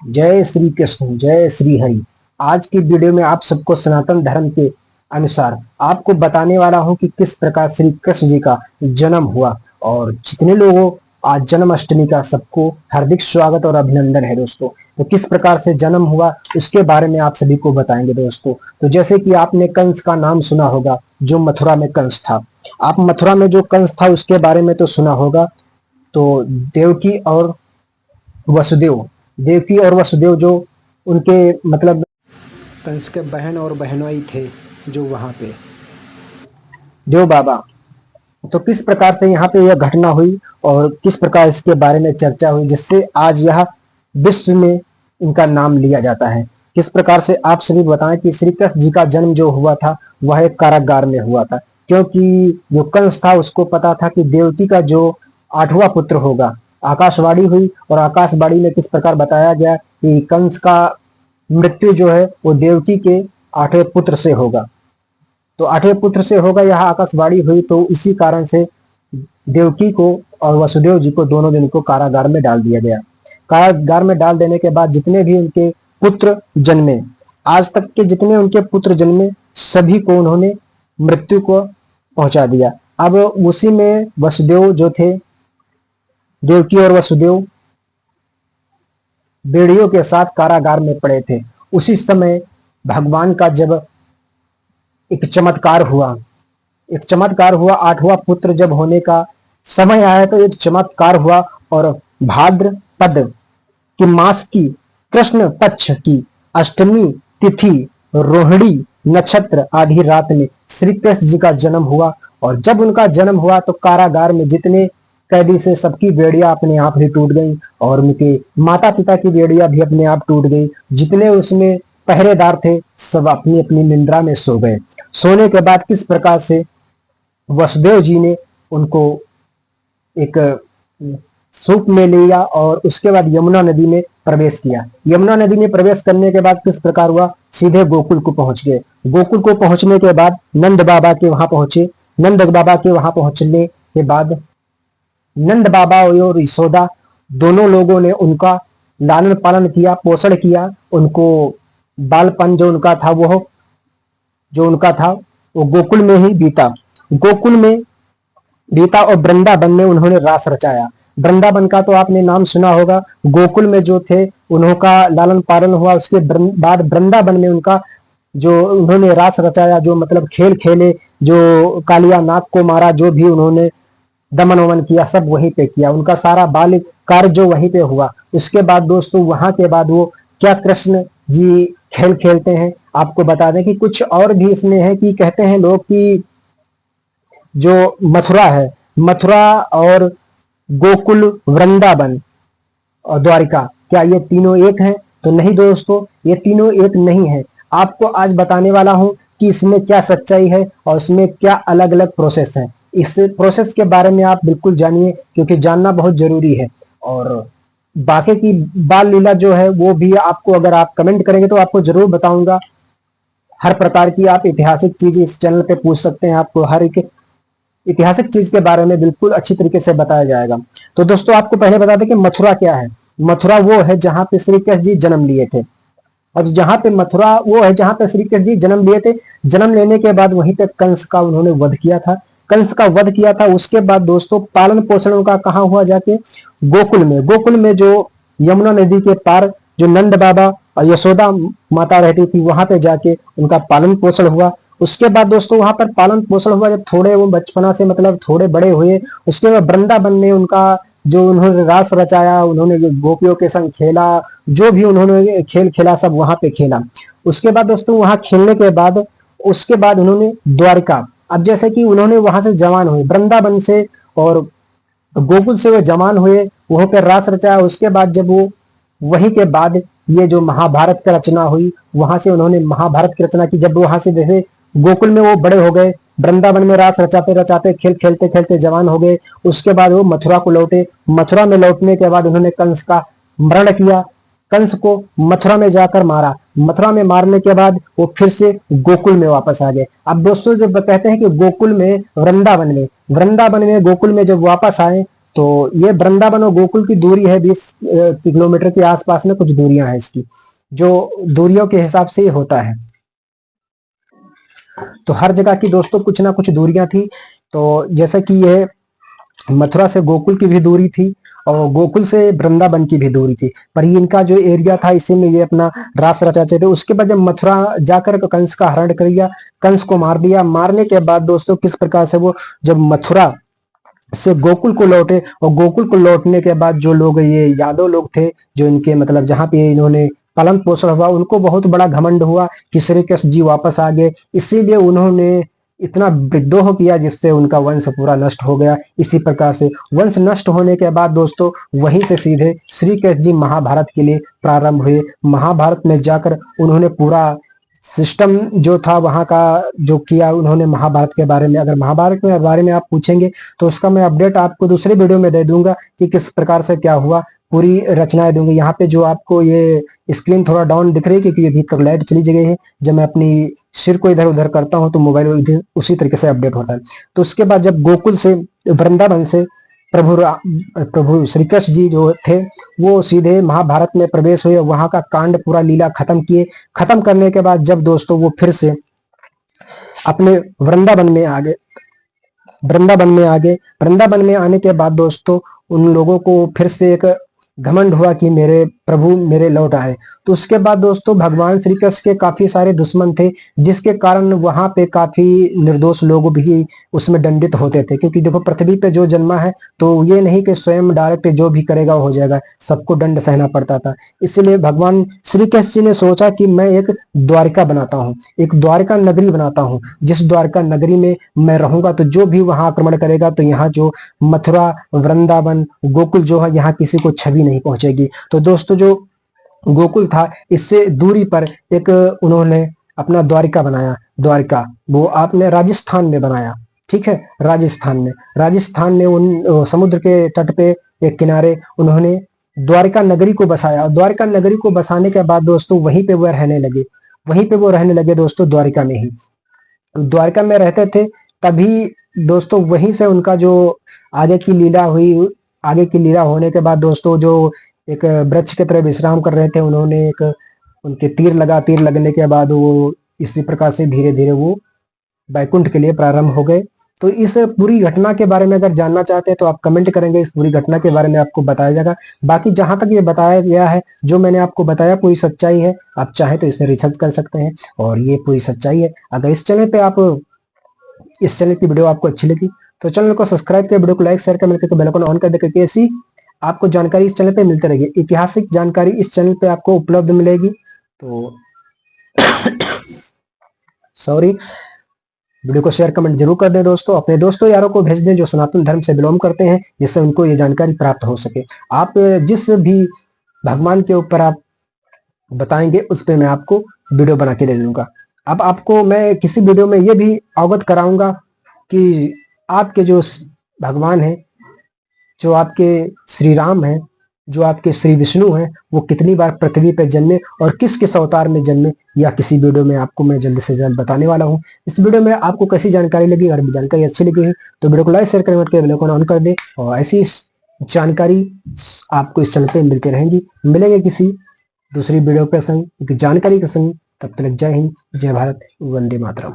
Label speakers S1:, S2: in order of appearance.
S1: जय श्री कृष्ण, जय श्री हरि। आज की वीडियो में आप सबको सनातन धर्म के अनुसार आपको बताने वाला हूं कि किस प्रकार श्री कृष्ण जी का जन्म हुआ। और जितने लोगों आज जन्माष्टमी का, सबको हार्दिक स्वागत और अभिनंदन है दोस्तों। तो किस प्रकार से जन्म हुआ उसके बारे में आप सभी को बताएंगे दोस्तों। तो जैसे कि आपने कंस का नाम सुना होगा, जो मथुरा में कंस था। आप मथुरा में जो कंस था उसके बारे में तो सुना होगा। तो देवकी और वसुदेव देवकी और वसुदेव जो उनके मतलब कंस के बहन और बहनोई थे, जो वहां पे देव बाबा। तो किस प्रकार से यहाँ पे यह घटना हुई और किस प्रकार इसके बारे में चर्चा हुई, जिससे आज यह विश्व में इनका नाम लिया जाता है। किस प्रकार से आप सभी बताएं कि श्री कृष्ण जी का जन्म जो हुआ था वह एक कारागार में हुआ था, क्योंकि जो कंस था उसको पता था कि देवकी का जो 8वां पुत्र होगा। आकाशवाणी हुई और आकाशवाणी में किस प्रकार बताया गया कि कंस का मृत्यु जो है वो देवकी के 8वें पुत्र से होगा। तो 8वें पुत्र से होगा, यह आकाशवाणी हुई। तो इसी कारण से देवकी को और वसुदेव जी को दोनों दिन को कारागार में डाल दिया गया। कारागार में डाल देने के बाद जितने भी उनके पुत्र जन्मे, आज तक के जितने उनके पुत्र जन्मे, सभी को उन्होंने मृत्यु को पहुंचा दिया। अब उसी में वसुदेव जो थे, देवकी और वसुदेव बेड़ियों के साथ कारागार में पड़े थे। उसी समय भगवान का जब एक चमत्कार हुआ, 8वां पुत्र जब होने का समय आया तो एक चमत्कार हुआ। और भाद्रपद की मास की कृष्ण पक्ष की अष्टमी तिथि रोहिणी नक्षत्र आधी रात में श्री कृष्ण जी का जन्म हुआ। और जब उनका जन्म हुआ तो कारागार में जितने कैदी से सबकी बेड़ियां अपने आप ही टूट गई और उनके माता पिता की बेड़ियां भी अपने आप टूट गई। जितने उसमें पहरेदार थे सब अपनी अपनी निंद्रा में सो गए। सोने के बाद किस प्रकार से वसुदेव जी ने उनको एक सूप में लिया और उसके बाद यमुना नदी में प्रवेश किया। यमुना नदी में प्रवेश करने के बाद किस प्रकार हुआ, सीधे गोकुल को पहुंच गए। गोकुल को पहुंचने के बाद नंद बाबा के वहां पहुंचे। नंद बाबा के वहां पहुंचने के बाद नंद बाबा और यशोदा दोनों लोगों ने उनका लालन पालन किया, पोषण किया। उनको बालपन जो उनका था वो गोकुल में ही बीता। गोकुल में बीता और वृंदावन में उन्होंने रास रचाया। वृंदावन का तो आपने नाम सुना होगा। गोकुल में जो थे उन्होंने लालन पालन हुआ। उसके बाद वृंदावन में उनका जो उन्होंने रास रचाया, जो मतलब खेल खेले, जो कालिया नाग को मारा, जो भी उन्होंने दमन वमन किया, सब वहीं पे किया। उनका सारा बाल कार्य जो वहीं पे हुआ। उसके बाद दोस्तों वहां के बाद वो क्या कृष्ण जी खेल खेलते हैं, आपको बता दें कि कुछ और भी इसमें है कि कहते हैं लोग कि जो मथुरा है, मथुरा और गोकुल, वृंदावन और द्वारिका, क्या ये तीनों एक हैं? तो नहीं दोस्तों, ये तीनों एक नहीं है। आपको आज बताने वाला हूं कि इसमें क्या सच्चाई है और इसमें क्या अलग अलग प्रोसेस है। इस प्रोसेस के बारे में आप बिल्कुल जानिए, क्योंकि जानना बहुत जरूरी है। और बाकी की बाल लीला जो है वो भी आपको, अगर आप कमेंट करेंगे तो आपको जरूर बताऊंगा। हर प्रकार की आप ऐतिहासिक चीज इस चैनल पे पूछ सकते हैं, आपको हर एक ऐतिहासिक चीज के बारे में बिल्कुल अच्छी तरीके से बताया जाएगा। तो दोस्तों आपको पहले बता दें कि मथुरा क्या है। मथुरा वो है जहां पे श्री कृष्ण जी जन्म लिए थे। और जहां पे मथुरा वो है जहां पे श्री कृष्ण जी जन्म लिए थे। जन्म लेने के बाद वहीं पे कंस का उन्होंने वध किया था। कंस का वध किया था। उसके बाद दोस्तों पालन पोषण उनका कहाँ हुआ, जाके गोकुल में। गोकुल में जो यमुना नदी के पार जो नंद बाबा और यशोदा माता रहती थी, वहां पे जाके उनका पालन पोषण हुआ। उसके बाद दोस्तों वहां पर पालन पोषण हुआ। जब थोड़े वो बचपना से मतलब थोड़े बड़े हुए, उसके बाद वृंदावन में उनका जो उन्होंने रास रचाया, उन्होंने गोपियों के संग खेला, जो भी उन्होंने खेल खेला सब वहां पे खेला। उसके बाद दोस्तों वहां खेलने के बाद उसके बाद उन्होंने द्वारिका, अब जैसे कि उन्होंने वहां से जवान हुए, वृंदावन से और गोकुल से वो जवान हुए, वहां पर रास रचाया। उसके बाद जब वो वहीं के बाद ये जो महाभारत की रचना हुई, वहां से उन्होंने महाभारत की रचना की। जब वहां से जैसे गोकुल में वो बड़े हो गए, वृंदावन में रास रचाते रचाते खेल खेलते खेलते जवान हो गए। उसके बाद वो मथुरा को लौटे। मथुरा में लौटने के बाद उन्होंने कंस का मरण किया। कंस को मथुरा में जाकर मारा। मथुरा में मारने के बाद वो फिर से गोकुल में वापस आ गए। अब दोस्तों जब कहते हैं कि गोकुल में, वृंदावन में गोकुल में जब वापस आए तो ये वृंदावन और गोकुल की दूरी है 20 किलोमीटर के आसपास में कुछ दूरियां हैं इसकी, जो दूरियों के हिसाब से होता है। तो हर जगह की दोस्तों कुछ ना कुछ दूरियां थी। तो जैसे कि ये मथुरा से गोकुल की भी दूरी थी और गोकुल से वृंदावन की भी दूरी थी, पर ये इनका जो एरिया था इसी में ये अपना रास रचाते थे। उसके बाद जब मथुरा जाकर कंस का हरण कर दिया, कंस को मार दिया, मारने के बाद दोस्तों किस प्रकार से वो जब मथुरा से गोकुल को लौटे, और गोकुल को लौटने के बाद जो लोग ये यादव लोग थे, जो इनके मतलब जहां पे इन्होंने पालन पोषण हुआ, उनको बहुत बड़ा घमंड हुआ कि श्री कृष्ण जी वापस आ गए, इसीलिए उन्होंने इतना विद्रोह किया जिससे उनका वंश पूरा नष्ट हो गया। इसी प्रकार से वंश नष्ट होने के बाद दोस्तों वहीं से सीधे श्री कृष्ण जी महाभारत के लिए प्रारंभ हुए। महाभारत में जाकर उन्होंने पूरा सिस्टम जो था वहां का जो किया उन्होंने महाभारत के बारे में। अगर महाभारत के बारे में आप पूछेंगे तो उसका मैं अपडेट आपको दूसरे वीडियो में दे दूंगा कि किस प्रकार से क्या हुआ, पूरी रचनाएं दूंगी। यहाँ पे जो आपको ये स्क्रीन थोड़ा डाउन दिख रही है क्योंकि अभी तक लाइट चली गई है, जब मैं अपनी सिर को इधर उधर करता हूँ तो मोबाइल उसी तरीके से अपडेट होता है। तो उसके बाद जब गोकुल से वृंदावन से प्रभु श्री कृष्ण जी जो थे वो सीधे महाभारत में प्रवेश हुए, वहां का कांड पूरा लीला खत्म किए। खत्म करने के बाद जब दोस्तों वो फिर से अपने वृंदावन में आ गए, वृंदावन में आने के बाद दोस्तों उन लोगों को फिर से एक घमंड हुआ कि मेरे प्रभु मेरे लौट आए। तो उसके बाद दोस्तों भगवान श्री कृष्ण के काफी सारे दुश्मन थे, जिसके कारण वहां पे काफी निर्दोष लोग भी उसमें दंडित होते थे। क्योंकि देखो पृथ्वी पे जो जन्मा है तो ये नहीं कि स्वयं डायरेक्ट जो भी करेगा हो जाएगा, सबको दंड सहना पड़ता था। इसलिए भगवान श्री कृष्ण जी ने सोचा कि मैं एक द्वारिका बनाता हूँ, एक द्वारिका नगरी बनाता हूँ, जिस द्वारिका नगरी में मैं रहूंगा तो जो भी वहां आक्रमण करेगा तो यहाँ जो मथुरा वृंदावन गोकुल जो है यहाँ किसी को छवि नहीं पहुंचेगी। तो दोस्तों जो गोकुल था इससे दूरी पर एक उन्होंने अपना द्वारिका बनाया। द्वारिका वो आपने राजस्थान में बनाया, ठीक है, राजस्थान में उन समुद्र के तट पे एक किनारे उन्होंने द्वारिका नगरी को बसाया। द्वारिका नगरी को बसाने के बाद दोस्तों वहीं पे वो रहने लगे दोस्तों, द्वारिका में ही, द्वारिका में रहते थे। तभी दोस्तों वहीं से उनका जो आगे की लीला हुई, आगे की लीला होने के बाद दोस्तों जो एक वृक्ष की तरह विश्राम कर रहे थे, उन्होंने एक उनके तीर लगने के बाद वो इसी प्रकार से धीरे धीरे वो बैकुंठ के लिए प्रारंभ हो गए। तो इस पूरी घटना के बारे में अगर जानना चाहते हैं तो आप कमेंट करेंगे, इस पूरी घटना के बारे में आपको बताया जाएगा। बाकी जहां तक ये बताया गया है, जो मैंने आपको बताया पूरी सच्चाई है, आप चाहे तो इसमें रिसर्च कर सकते हैं और ये पूरी सच्चाई है। अगर इस चैनल की वीडियो आपको अच्छी लगी तो चैनल को सब्सक्राइब कर, वीडियो को लाइक शेयर कर, मिलकर तो बेल आइकन ऑन कर दे, क्योंकि ऐसी आपको जानकारी इस चैनल पे मिलती रहेगी। ऐतिहासिक जानकारी इस चैनल पे आपको उपलब्ध मिलेगी। तो सॉरी, वीडियो को शेयर कमेंट जरूर कर दें दोस्तों, अपने दोस्तों यारों को भेज दें जो सनातन धर्म से बिलोंग करते हैं, जिससे उनको ये जानकारी प्राप्त हो सके। आप जिस भी भगवान के ऊपर आप बताएंगे उस पर मैं आपको वीडियो बना के दे दूंगा। अब आपको मैं किसी वीडियो में ये भी अवगत कराऊंगा कि आपके जो भगवान है, जो आपके श्री राम है, जो आपके श्री विष्णु हैं, वो कितनी बार पृथ्वी पर जन्मे और किस किस अवतार में जन्मे, या किसी वीडियो में आपको मैं जल्द से जल्द बताने वाला हूं। इस वीडियो में आपको कैसी जानकारी लगी, अगर जानकारी अच्छी लगी है तो वीडियो को लाइक शेयर करें, बेल आइकन ऑन कर दे, और ऐसी जानकारी आपको इस चैनल पे मिलती रहेंगी। मिलेंगे किसी दूसरी वीडियो के संग, जानकारी के संग। तब तक जय हिंद, जय भारत, वंदे मातरम।